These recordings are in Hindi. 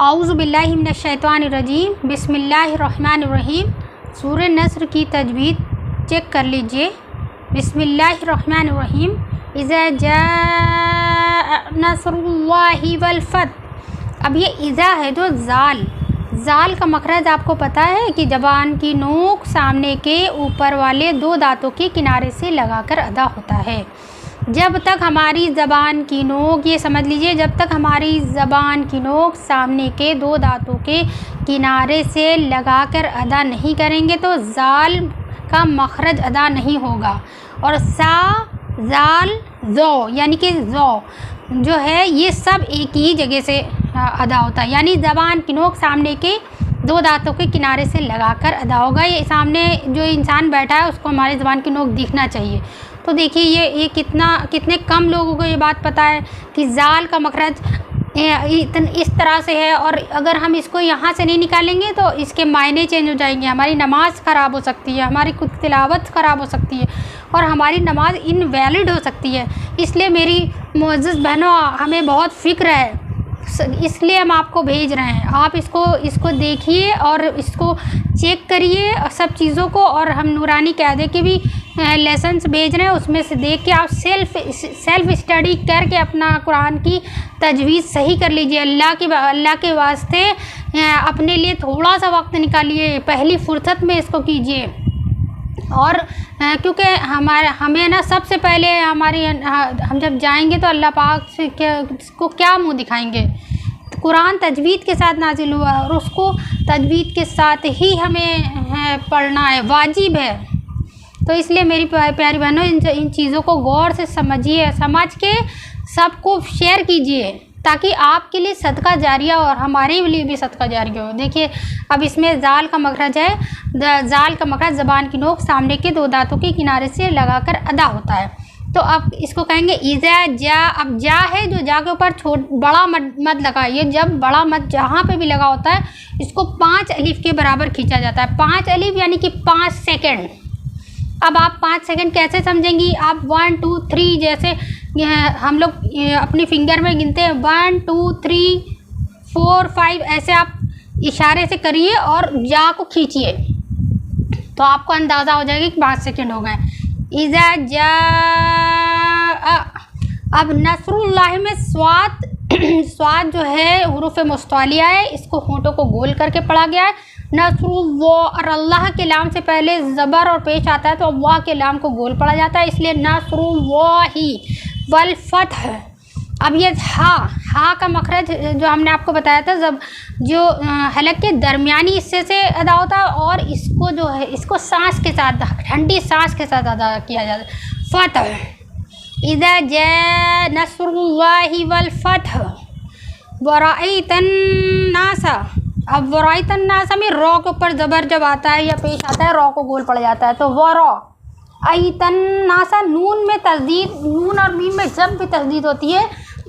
औज़ु बिल्लाहि मिनश शैतानिर रजीम बिस्मिल्लाहिर्रहमानिर्रहीम। सूरह नस्र की तजवीद चेक कर लीजिए। बिस्मिल्लाहिर्रहमानिर्रहीम। इज़ा जाअ नस्रुल्लाहि वल फतह। अब ये इज़ा है तो ज़ाल का मखरज आपको पता है कि ज़बान की नोक सामने के ऊपर वाले दो दांतों के किनारे से लगाकर अदा होता है। जब तक हमारी ज़बान की नोक, ये समझ लीजिए, जब तक हमारी ज़बान की नोक सामने के दो दांतों के किनारे से लगाकर अदा नहीं करेंगे तो ज़ाल का मखरज अदा नहीं होगा। और सा, ज़ाल, ज़ौ यानी कि ज़ौ जो है ये सब एक ही जगह से अदा होता है, यानी ज़बान की नोक सामने के दो दांतों के किनारे से लगाकर अदा होगा। ये सामने जो इंसान बैठा है उसको हमारी ज़बान की नोक दिखना चाहिए। तो देखिए ये कितने कम लोगों को ये बात पता है कि ज़ाल का मखरज इस तरह से है, और अगर हम इसको यहाँ से नहीं निकालेंगे तो इसके मायने चेंज हो जाएंगे, हमारी नमाज़ ख़राब हो सकती है, हमारी कुछ तिलावत ख़राब हो सकती है और हमारी नमाज इनवैलिड हो सकती है। इसलिए मेरी मुअज़्ज़ज़ बहनों, हमें बहुत फ़िक्र है, इसलिए हम आपको भेज रहे हैं। आप इसको देखिए और इसको चेक करिए सब चीज़ों को, और हम नूरानी कायदे के भी लेसन्स भेज रहे हैं, उसमें से देख के आप सेल्फ स्टडी करके अपना कुरान की तजवीज़ सही कर लीजिए। अल्लाह के वास्ते अपने लिए थोड़ा सा वक्त निकालिए, पहली फुर्सत में इसको कीजिए। और क्योंकि हमें ना सबसे पहले हम जब जाएंगे तो अल्लाह पाक से क्या मुँह दिखाएंगे। तो कुरान तजवीद के साथ नाजिल हुआ और उसको तजवीद के साथ ही हमें पढ़ना है, वाजिब है। तो इसलिए मेरी प्यारी बहनों, इन चीज़ों को गौर से समझिए, समझ के सबको शेयर कीजिए ताकि आपके लिए सदका जारिया और हमारे लिए भी सदका जारिया हो। देखिए अब इसमें ज़ाल का मखरज है, ज़ाल का मखरज ज़बान की नोक सामने के दो दांतों के किनारे से लगाकर अदा होता है। तो अब इसको कहेंगे इज़ा जा। अब जा है जो जा के ऊपर बड़ा मद लगाइए, जब बड़ा मद जहाँ पे भी लगा होता है इसको 5 अलिफ के बराबर खींचा जाता है। 5 अलिफ यानी कि 5 सेकेंड। अब आप 5 सेकंड कैसे समझेंगी? आप 1 2 3 जैसे हम लोग अपनी फिंगर में गिनते हैं 1 2 3 4 5, ऐसे आप इशारे से करिए और जा को खींचिए तो आपको अंदाज़ा हो जाएगा कि 5 सेकंड हो गए। इज़ा जा। अब नस्रुल्लाह में स्वाद जो है हुरूफ मुस्तलिया है, इसको होंठों को गोल करके पढ़ा गया है। नस्रुल्लाह और अल्लाह के लाम से पहले ज़बर और पेश आता है तो अल्लाह के लाम को गोल पढ़ा जाता है, इसलिए नस्रुल्लाहि वल फतह। अब ये हा का मखरज जो हमने आपको बताया था, जब जो हलक के दरमियानी हिस्से से अदा होता है और इसको जो है इसको सांस के साथ, ठंडी सांस के साथ अदा किया जाता है। फतह। इज़ा जा नस्रुल्लाहि वल फतह वराइतन नासा। अब वराइतन नासा में रॉ के ऊपर ज़बर जब आता है या पेश आता है रॉ को गोल पड़ जाता है, तो वरा आइतन नासा। नून में तस्दीद, नून और मीम में जब भी तस्दीद होती है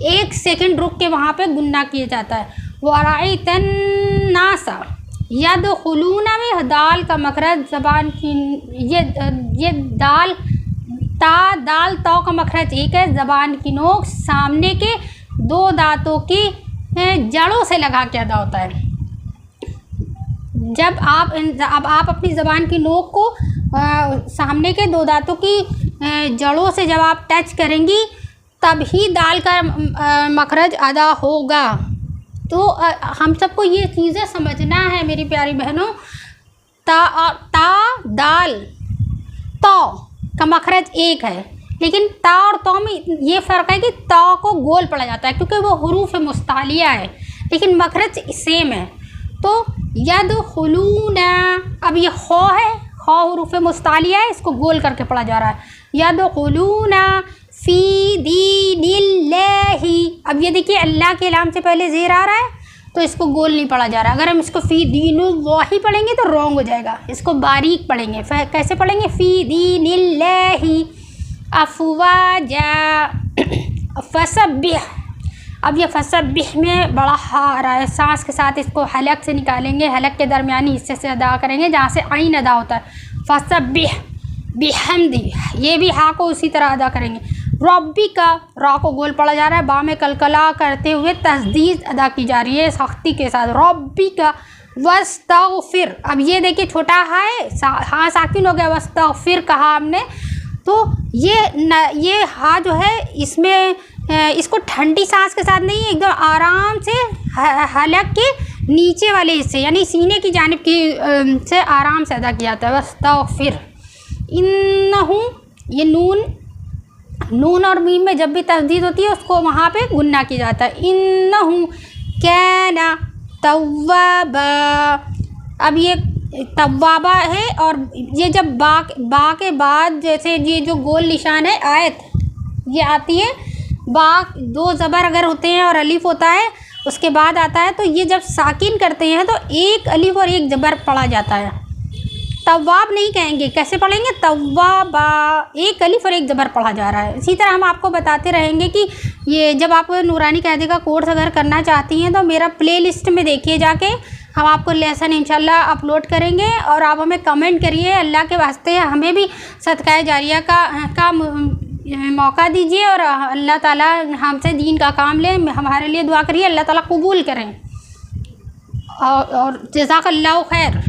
1 सेकंड रुक के वहाँ पे गुन्ना किया जाता है। वराइतन नासा। यदखुलूना में दाल का मखरज ज़बान की, ये दाल दाल तो का मखरज एक है, ज़बान की नोक सामने के दो दांतों की जड़ों से लगा के अदा होता है। जब आप अपनी ज़बान की नोक को सामने के दो दांतों की जड़ों से जब आप टच करेंगी तभी दाल का मखरज अदा होगा। तो हम सबको ये चीज़ें समझना है मेरी प्यारी बहनों। दाल तो का मखरज एक है, लेकिन ता और तो में ये फ़र्क है कि ता को गोल पड़ा जाता है क्योंकि वो हुरूफ मुस्तालिया है, लेकिन मखरज सेम है। तो यदखुलूना, अब ये खौ है, खौ हुरूफ मुस्तालिया है, इसको गोल करके पढ़ा जा रहा है। यदखुलूना फ़ी दीनिल्लाहि। अब ये देखिए अल्लाह के नाम से पहले ज़ेर आ रहा है तो इसको गोल नहीं पढ़ा जा रहा। अगर हम इसको फ़ी दीनिल्लाहि पढ़ेंगे तो रॉन्ग हो जाएगा, इसको बारीक पढ़ेंगे। कैसे पढ़ेंगे? फ़ी दीनिल्लाहि अफ़वाजा फसब्बिह। अब ये फसब्बिह में बड़ा हा आ रहा है, सांस के साथ इसको हलक से निकालेंगे, हलक के दरमियानी हिस्से से अदा करेंगे जहाँ से आइन अदा होता है। फसब्बिह बिहम्दी, ये भी हा को उसी तरह अदा करेंगे। रब्बी का रा को गोल पड़ा जा रहा है, बा में कलकला करते हुए तस्दीद अदा की जा रही है सख्ती के साथ। रब्बी का वस्तगफिर, अब ये देखिए छोटा हाँ साकिन हो गया, वस्तगफिर कहा हमने, तो ये हाँ जो है इसमें इसको ठंडी सांस के साथ नहीं, एकदम आराम से हलक के नीचे वाले हिस्से यानी सीने की जानिब की से आराम से अदा किया जाता है। वस्तगफिर। इन्नहु, ये नून और मीम में जब भी तस्दीद होती है उसको वहाँ पे गुन्ना किया जाता है। इन्नहु कैना तव्वाबा, अब ये तव्वाबा है और ये जब बा के बाद जैसे ये जो गोल निशान है आयत ये आती है, बा दो ज़बर अगर होते हैं और अलिफ होता है उसके बाद आता है, तो ये जब साकिन करते हैं तो एक अलिफ और एक ज़बर पढ़ा जाता है। तव्वाब नहीं कहेंगे, कैसे पढ़ेंगे? तव्वाबा, एक अलिफ और एक ज़बर पढ़ा जा रहा है। इसी तरह हम आपको बताते रहेंगे कि ये जब आप नूरानी कायदे का कोर्स अगर करना चाहती हैं तो मेरा प्लेलिस्ट में देखिए जाके, हम आपको लेसन इंशाल्लाह अपलोड करेंगे और आप हमें कमेंट करिए। अल्लाह के वास्ते हमें भी सदका जारिया का मौका दीजिए और अल्लाह ताला हमसे दीन का काम ले, हमारे लिए दुआ करिए, अल्लाह ताला कबूल करें और जज़ाकल्लाहु खैर।